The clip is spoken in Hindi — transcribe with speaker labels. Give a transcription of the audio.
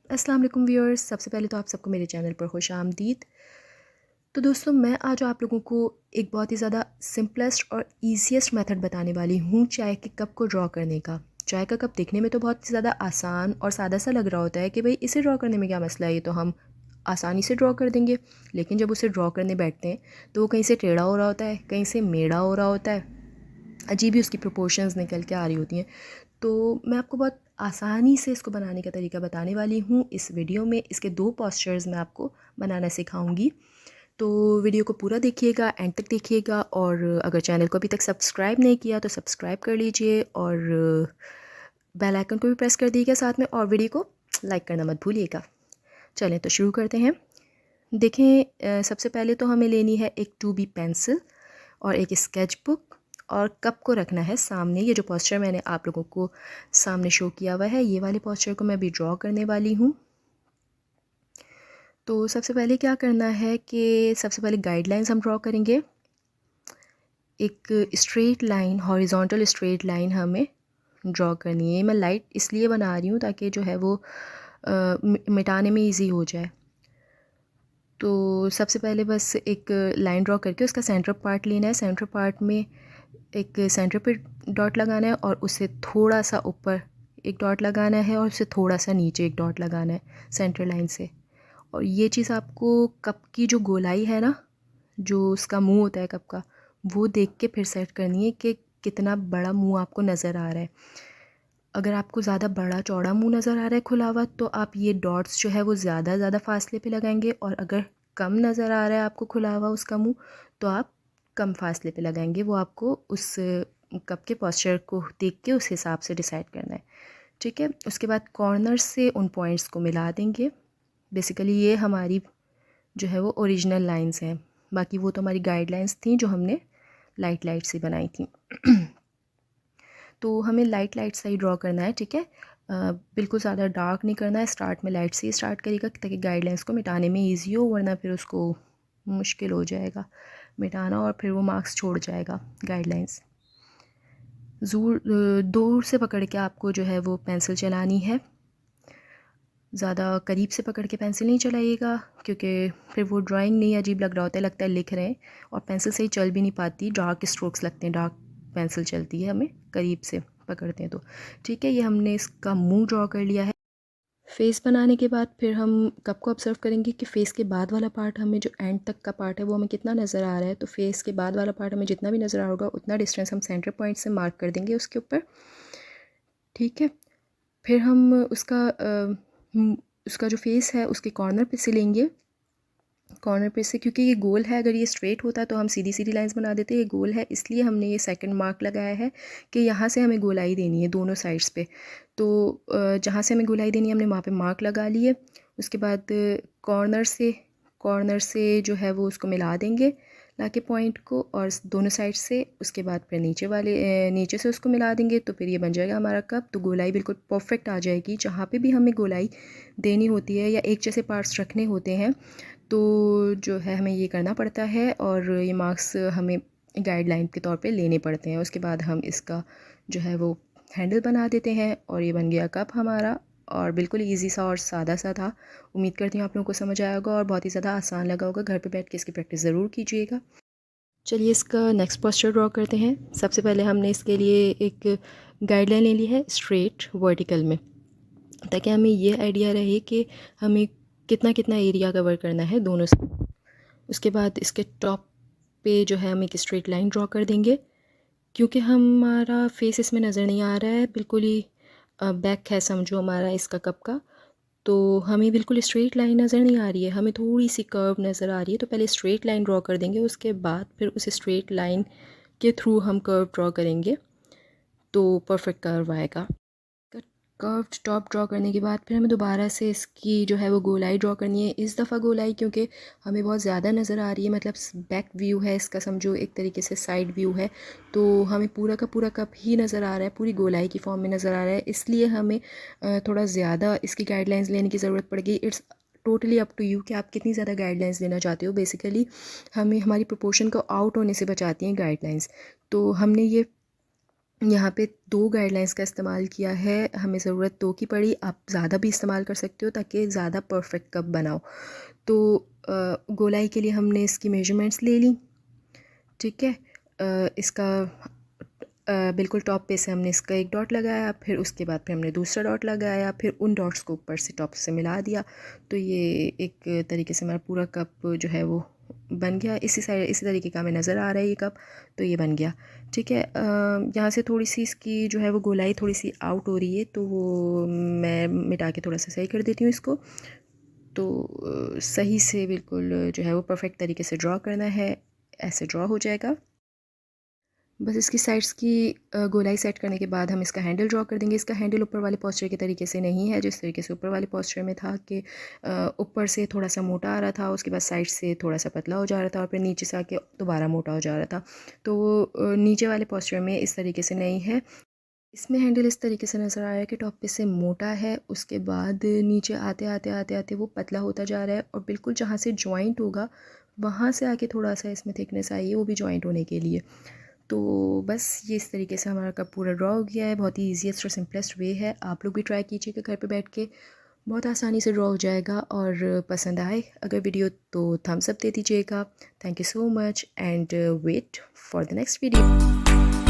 Speaker 1: अस्सलाम वालेकुम व्यूअर्स, सबसे पहले तो आप सबको मेरे चैनल पर खुश आमदीद। तो दोस्तों, मैं आज आप लोगों को एक बहुत ही ज़्यादा सिंपलेस्ट और ईजीएस्ट मेथड बताने वाली हूँ चाय के कप को ड्रॉ करने का। चाय का कप देखने में तो बहुत ही ज़्यादा आसान और सादा सा लग रहा होता है कि भाई इसे ड्रॉ करने में क्या मसला है, ये तो हम आसानी से ड्रॉ कर देंगे। लेकिन जब उसे ड्रॉ करने बैठते हैं तो वो कहीं से टेढ़ा हो रहा होता है, कहीं से मेढ़ा हो रहा होता है, अजीब ही उसकी प्रोपोर्शंस निकल के आ रही होती हैं। तो मैं आपको बहुत आसानी से इसको बनाने का तरीका बताने वाली हूँ इस वीडियो में। इसके 2 पोस्चर्स मैं आपको बनाना सिखाऊंगी। तो वीडियो को पूरा देखिएगा, एंड तक देखिएगा, और अगर चैनल को अभी तक सब्सक्राइब नहीं किया तो सब्सक्राइब कर लीजिए और बेल आइकन को भी प्रेस कर दीजिएगा साथ में, और वीडियो को लाइक करना मत भूलिएगा। चलें तो शुरू करते हैं। देखें, सबसे पहले तो हमें लेनी है एक 2B पेंसिल और एक स्केच बुक, और कप को रखना है सामने। ये जो पोस्चर मैंने आप लोगों को सामने शो किया हुआ है, ये वाले पोस्चर को मैं भी ड्रॉ करने वाली हूँ। तो सबसे पहले क्या करना है कि सबसे पहले गाइडलाइंस हम ड्रॉ करेंगे। एक straight line, horizontal straight line हमें ड्रॉ करनी है। मैं लाइट इसलिए बना रही हूँ ताकि जो है वो मिटाने में इजी हो जाए। तो सबसे पहले बस एक लाइन ड्रॉ करके उसका सेंटर पार्ट लेना है। सेंटर पार्ट में एक सेंटर पे डॉट लगाना है, और उससे थोड़ा सा ऊपर एक डॉट लगाना है, और उससे थोड़ा सा नीचे एक डॉट लगाना है सेंटर लाइन से। और ये चीज़ आपको कप की जो गोलाई है ना, जो उसका मुंह होता है कप का, वो देख के फिर सेट करनी है कि कितना बड़ा मुंह आपको नज़र आ रहा है। अगर आपको ज़्यादा बड़ा चौड़ा मुंह नज़र आ रहा है खुला हुआ, तो आप ये डॉट्स जो है वो ज़्यादा फासले पे लगाएंगे, और अगर कम नज़र आ रहा है आपको खुला हुआ उसका मुंह, तो आप कम फासले पे लगाएंगे। वो आपको उस कप के पोस्चर को देख के उस हिसाब से डिसाइड करना है, ठीक है। उसके बाद कॉर्नर से उन पॉइंट्स को मिला देंगे। बेसिकली ये हमारी जो है वो ओरिजिनल लाइंस हैं, बाकी वो तो हमारी गाइडलाइंस थी जो हमने लाइट से बनाई थी। तो हमें लाइट सा ही ड्रॉ करना है, ठीक है। बिल्कुल ज़्यादा डार्क नहीं करना है। स्टार्ट में लाइट से ही स्टार्ट करेगा ताकि गाइडलाइंस को मिटाने में ईजी हो, वरना फिर उसको मुश्किल हो जाएगा मिटाना, और फिर वो मार्क्स छोड़ जाएगा गाइडलाइंस। दूर से पकड़ के आपको जो है वो पेंसिल चलानी है। ज़्यादा करीब से पकड़ के पेंसिल नहीं चलाइएगा, क्योंकि फिर वो ड्राइंग नहीं अजीब लग रहा होता है, लगता है लिख रहे हैं, और पेंसिल से ही चल भी नहीं पाती। डार्क स्ट्रोक्स लगते हैं, डार्क पेंसिल चलती है हमें करीब से पकड़ते हैं तो। ठीक है, ये हमने इसका मुंह ड्रॉ कर लिया है। फेस बनाने के बाद फिर हम कप को ऑब्जर्व करेंगे कि फेस के बाद वाला पार्ट, हमें जो एंड तक का पार्ट है वो हमें कितना नज़र आ रहा है। तो फेस के बाद वाला पार्ट हमें जितना भी नज़र आ होगा उतना डिस्टेंस हम सेंटर पॉइंट से मार्क कर देंगे उसके ऊपर, ठीक है। फिर हम उसका जो फेस है उसके कॉर्नर पे से लेंगे। कॉर्नर पे से, क्योंकि ये गोल है, अगर ये स्ट्रेट होता तो हम सीधी सीधी लाइंस बना देते। ये गोल है इसलिए हमने ये सेकंड मार्क लगाया है कि यहाँ से हमें गोलाई देनी है दोनों साइड्स पे। तो जहाँ से हमें गोलाई देनी है हमने वहाँ पे मार्क लगा लिए। उसके बाद कॉर्नर से जो है वो उसको मिला देंगे लाके पॉइंट को, और दोनों साइड से। उसके बाद फिर नीचे से उसको मिला देंगे, तो फिर ये बन जाएगा हमारा कप। तो गोलाई बिल्कुल परफेक्ट आ जाएगी। जहाँ पे भी हमें गोलाई देनी होती है या एक जैसे पार्ट्स रखने होते हैं, तो जो है हमें ये करना पड़ता है, और ये मार्क्स हमें गाइडलाइन के तौर पे लेने पड़ते हैं। उसके बाद हम इसका जो है वो हैंडल बना देते हैं, और ये बन गया कप हमारा। और बिल्कुल इजी सा और सादा सा था। उम्मीद करती हूँ आप लोगों को समझ आया होगा और बहुत ही ज़्यादा आसान लगा होगा। घर पे बैठ के इसकी प्रैक्टिस ज़रूर कीजिएगा। चलिए इसका नेक्स्ट पोस्चर ड्रॉ करते हैं। सबसे पहले हमने इसके लिए एक गाइडलाइन ले ली है स्ट्रेट वर्टिकल में, ताकि हमें ये आइडिया रहे कि हमें कितना कितना एरिया कवर करना है दोनों से। उसके बाद इसके टॉप पे जो है हम एक स्ट्रेट लाइन ड्रॉ कर देंगे। क्योंकि हमारा फेस इसमें नज़र नहीं आ रहा है, बिल्कुल ही बैक है समझो हमारा इसका कप का, तो हमें बिल्कुल स्ट्रेट लाइन नज़र नहीं आ रही है, हमें थोड़ी सी कर्व नज़र आ रही है। तो पहले स्ट्रेट लाइन ड्रॉ कर देंगे, उसके बाद फिर उस स्ट्रेट लाइन के थ्रू हम कर्व ड्रॉ करेंगे, तो परफेक्ट कर्व आएगा। कर्व्ड टॉप ड्रॉ करने के बाद फिर हमें दोबारा से इसकी जो है वो गोलाई ड्रॉ करनी है। इस दफ़ा गोलाई क्योंकि हमें बहुत ज़्यादा नज़र आ रही है, मतलब बैक व्यू है इसका, समझो एक तरीके से साइड व्यू है, तो हमें पूरा का पूरा कप ही नज़र आ रहा है, पूरी गोलाई की फॉर्म में नज़र आ रहा है। इसलिए हमें थोड़ा ज़्यादा इसकी गाइडलाइंस लेने की ज़रूरत पड़ेगी। It's totally up to you कि आप कितनी ज़्यादा गाइडलाइंस लेना चाहते हो। बेसिकली हमें हमारी प्रोपोर्शन को आउट होने से बचाती हैं गाइडलाइंस। तो हमने ये यहाँ पे 2 गाइडलाइंस का इस्तेमाल किया है, हमें ज़रूरत 2 की पड़ी, आप ज़्यादा भी इस्तेमाल कर सकते हो ताकि ज़्यादा परफेक्ट कप बनाओ। तो गोलाई के लिए हमने इसकी मेजरमेंट्स ले ली, ठीक है। इसका बिल्कुल टॉप पे से हमने इसका एक डॉट लगाया, फिर उसके बाद फिर हमने दूसरा डॉट लगाया, फिर उन डॉट्स को ऊपर से टॉप से मिला दिया। तो ये एक तरीके से हमारा पूरा कप जो है वो बन गया। इसी तरीके का हमें नज़र आ रहा है ये कप, तो ये बन गया, ठीक है। यहाँ से थोड़ी सी इसकी जो है वो गोलाई थोड़ी सी आउट हो रही है, तो वो मैं मिटा के थोड़ा सा सही कर देती हूँ इसको। तो सही से बिल्कुल जो है वो परफेक्ट तरीके से ड्रॉ करना है, ऐसे ड्रॉ हो जाएगा। बस इसकी साइड्स की गोलाई सेट करने के बाद हम इसका हैंडल ड्रॉ कर देंगे। इसका हैंडल ऊपर वाले पोस्चर के तरीके से नहीं है, जिस तरीके से ऊपर वाले पोस्चर में था कि ऊपर से थोड़ा सा मोटा आ रहा था, उसके बाद साइड से थोड़ा सा पतला हो जा रहा था और फिर नीचे से आके दोबारा मोटा हो जा रहा था। तो वो नीचे वाले पोस्चर में इस तरीके से नहीं है। इसमें हैंडल इस तरीके से नज़र आ रहा है कि टॉप पे से मोटा है, उसके बाद नीचे आते आते आते आते वो पतला होता जा रहा है और बिल्कुल जहाँ से जॉइंट होगा वहाँ से आके थोड़ा सा इसमें थिकनेस आई है, वो भी जॉइंट होने के लिए। तो बस ये इस तरीके से हमारा कप पूरा ड्रॉ हो गया है। बहुत ही ईजीएस्ट और सिंपलेस्ट वे है, आप लोग भी ट्राई कीजिएगा घर पे बैठ के, बहुत आसानी से ड्रॉ हो जाएगा। और पसंद आए अगर वीडियो तो थम्स अप दे दीजिएगा। Thank you so much and wait for the next video.